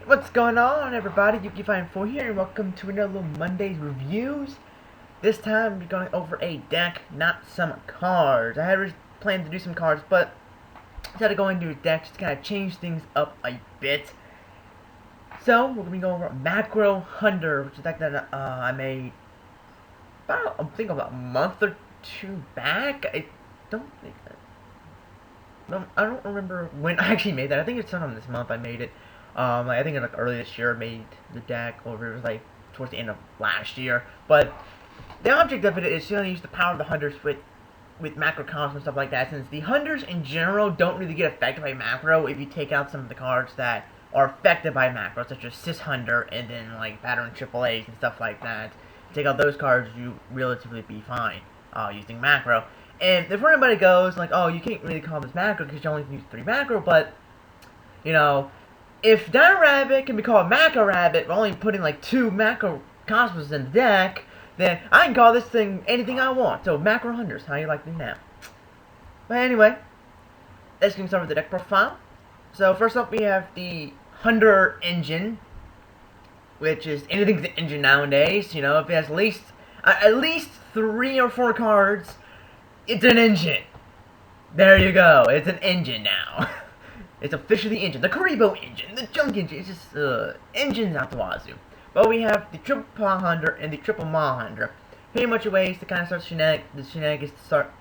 What's going on, everybody? Yuki54 here, and welcome to another little Monday's Reviews. This time, we're going over a deck, not some cards. I had planned to do some cards, but instead of going to a deck, just kind of change things up a bit. So, we're going to be going over Macro Hunter, which is a deck that I made about, I think about a month or two back. Don't think I don't remember when I actually made that. I think it's sometime this month I made it. I think like early this year I made the deck, or it was like towards the end of last year. But the object of it is to use the power of the Hunters with macro comps and stuff like that. Since the Hunters in general don't really get affected by macro if you take out some of the cards that are affected by macro, such as Sis Hunter and then like Battering Triple A's and stuff like that. Take out those cards, you relatively be fine using macro. And if anybody goes like, oh, you can't really call this macro because you only can use 3 macro, but you know, if Dino Rabbit can be called Macro Rabbit, we're only putting like 2 macro cosmos in the deck, then I can call this thing anything I want. So Macro Hunters, how you like me now? But anyway, let's get started with the deck profile. So first up, we have the Hunter engine, which is anything's an engine nowadays. You know, if it has at least 3 or 4 cards, it's an engine. There you go. It's an engine now. It's officially the engine. The Karibo engine. The junk engine. It's just, engines out the wazoo. But we have the Triple Paw Hunter and the Triple Maw Hunter. Pretty much a ways to kind of start the shenanigans to start,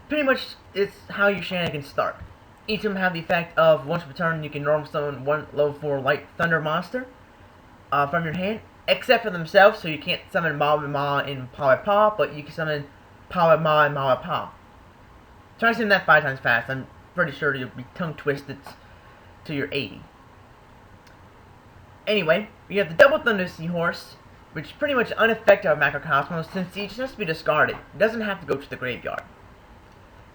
pretty much it's how your shenanigans start. Each of them have the effect of once per turn you can normal summon 1 level 4 light thunder monster from your hand, except for themselves, so you can't summon Ma and Ma and Pa and Pa, but you can summon Pa and Ma and Ma and Pa. Try to summon that 5 times fast. I'm pretty sure you'll be tongue twisted to your 80. Anyway, we have the Double Thunder Seahorse, which is pretty much unaffected by Macrocosmos since he just has to be discarded. He doesn't have to go to the graveyard.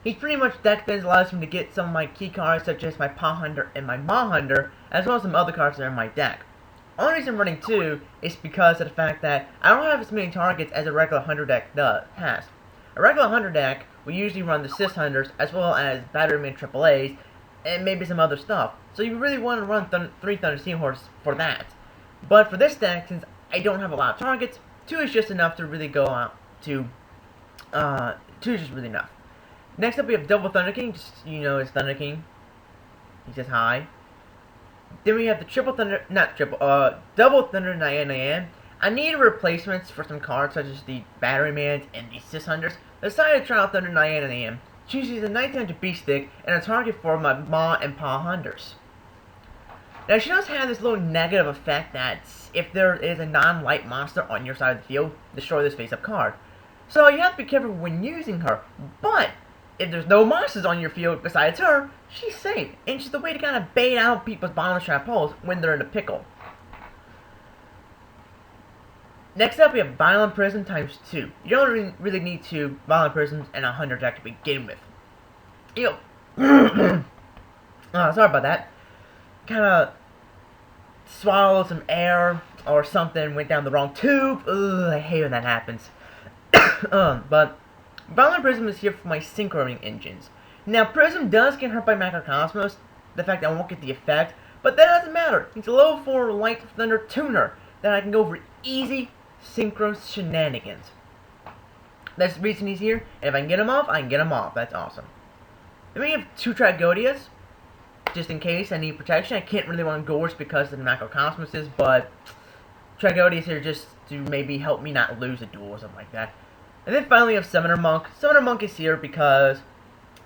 He's pretty much deck things allows him to get some of my key cards such as my Paw Hunter and my Maw Hunter, as well as some other cards that are in my deck. Only reason I'm running 2 is because of the fact that I don't have as many targets as a regular Hunter deck has. A regular Hunter deck will usually run the Sis Hunters as well as Batteryman Triple A's and maybe some other stuff. So you really want to run 3 Thunder Seahorse for that. But for this deck, since I don't have a lot of targets, 2 is just enough to really go out to 2 is just really enough. Next up we have Double Thunder King, just you know it's Thunder King. He says hi. Then we have the Double Thunder 9am. I need replacements for some cards such as the Batterymans and the Sis Hunters. I decided to try out Thunder 9am. Choose the 1900 Beast Stick and a target for my Ma and Pa Hunters. Now she does have this little negative effect that if there is a non-light monster on your side of the field, destroy this face-up card. So you have to be careful when using her, but if there's no monsters on your field besides her, she's safe, and she's the way to kind of bait out people's bottom trap holes when they're in a pickle. Next up, we have Violent Prism times 2. You don't really need 2 Violent Prisms in a Hunter deck to begin with. You know, sorry about that. Kind of swallowed some air or something, went down the wrong tube. Ugh, I hate when that happens. But Violent Prism is here for my synchroning engines. Now, Prism does get hurt by Macrocosmos, the fact that I won't get the effect, but that doesn't matter. It's a level 4 Light Thunder Tuner that I can go for easy synchro shenanigans. That's the reason he's here, and if I can get him off, I can get him off. That's awesome. Then we have 2 Tragodias, just in case I need protection. I can't really want Gorge because of the Macrocosmoses, but Tragodias here just to maybe help me not lose a duel or something like that. And then finally we have Summoner Monk. Summoner Monk is here because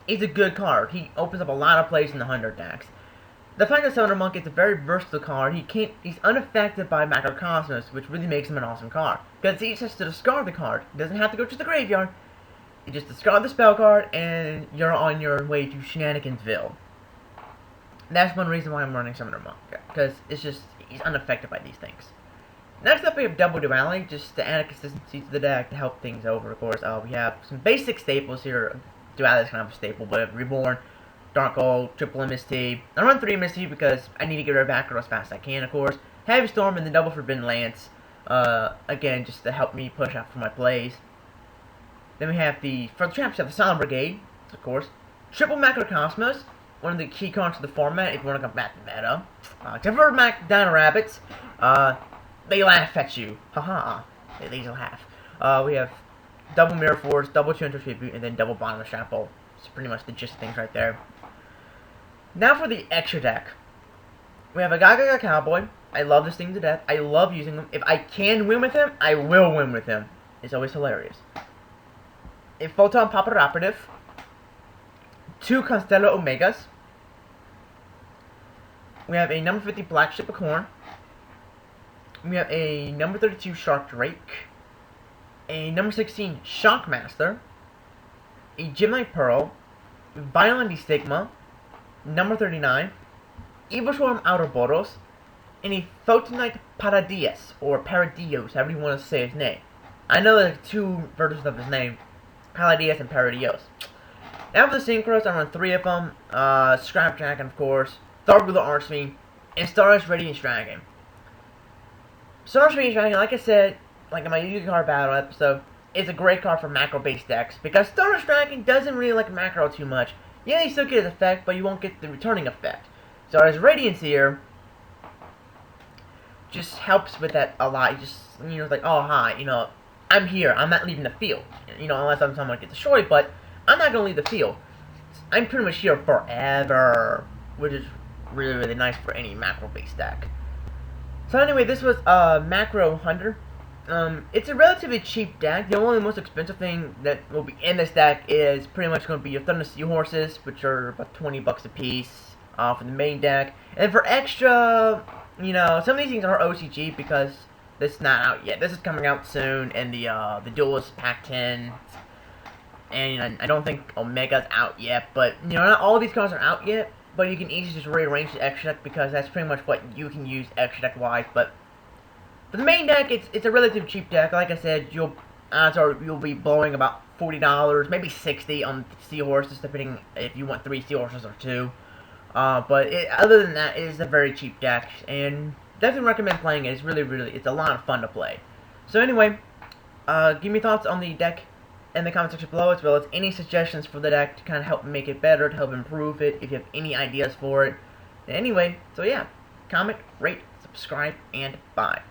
he's a good card. He opens up a lot of plays in the Hunter decks. The fact that Summoner Monk is a very versatile card, he's unaffected by Macrocosmos, which really makes him an awesome card. Because he just has to discard the card. He doesn't have to go to the graveyard. You just discard the spell card, and you're on your way to Shenanigansville. That's one reason why I'm running Summoner Monk. Because he's unaffected by these things. Next up we have Double Duality, just to add consistency to the deck to help things over, of course. We have some basic staples here. Duality is kind of a staple, but Reborn, Dark Gold, Triple MST. I run 3 MST because I need to get rid of backer as fast as I can, of course. Heavy Storm and the Double Forbidden Lance, again, just to help me push out for my plays. Then we have for the traps, we have the Silent Brigade, of course. Triple Macrocosmos, one of the key cards of the format if you want to combat the meta. Except for Dino Rabbits, they laugh at you. Haha, they just laugh. We have double Mirror Force, double Hunter Tribute, and then double Bottomless Shuffle. It's pretty much the gist of things right there. Now for the extra deck. We have a Gaga Cowboy. I love this thing to death. I love using him. If I can win with him, I will win with him. It's always hilarious. A Photon Popper Operative. 2 Constello Omegas. We have a number 50 Black Ship of Corn. We have a number 32 Shark Drake. A number 16 Shockmaster. A Gemini Pearl. Violent Stigma. Number 39. Evil Swarm Outerboros. And a Photonite Paradies, or Paradios, however you want to say his name. I know there's 2 versions of his name, Paradies and Paradios. Now for the Synchros, I run 3 of them, Scrap Dragon, of course, Tharbula Archfiend, and Stardust Radiance Dragon. Stardust Radiance Dragon, like I said, like in my Yu-Gi-Oh! Card Battle episode, is a great card for macro-based decks, because Stardust Dragon doesn't really like macro too much. Yeah, you still get his effect, but you won't get the returning effect. Stardust Radiance here just helps with that a lot. You just, like, oh, hi, I'm here. I'm not leaving the field. Unless I'm someone get destroyed, but I'm not going to leave the field. I'm pretty much here forever, which is really, really nice for any macro-based deck. So anyway, this was Macro Hunter. It's a relatively cheap deck. The only most expensive thing that will be in this deck is pretty much going to be your Thunder Seahorses, which are about 20 bucks a piece for the main deck. And for extra, some of these things are OCG because this is not out yet. This is coming out soon, and the Duelist Pack 10, and I don't think Omega's out yet. But not all of these cards are out yet. But you can easily just rearrange the extra deck because that's pretty much what you can use extra deck wise. But for the main deck, it's a relatively cheap deck. Like I said, you'll be blowing about $40, maybe $60 on Seahorses, depending if you want 3 Seahorses or 2. But other than that, it is a very cheap deck, and definitely recommend playing it. It's it's a lot of fun to play. So anyway, give me thoughts on the deck in the comment section below, as well as any suggestions for the deck to kind of help make it better, to help improve it, if you have any ideas for it. Anyway, so yeah, comment, rate, subscribe, and bye.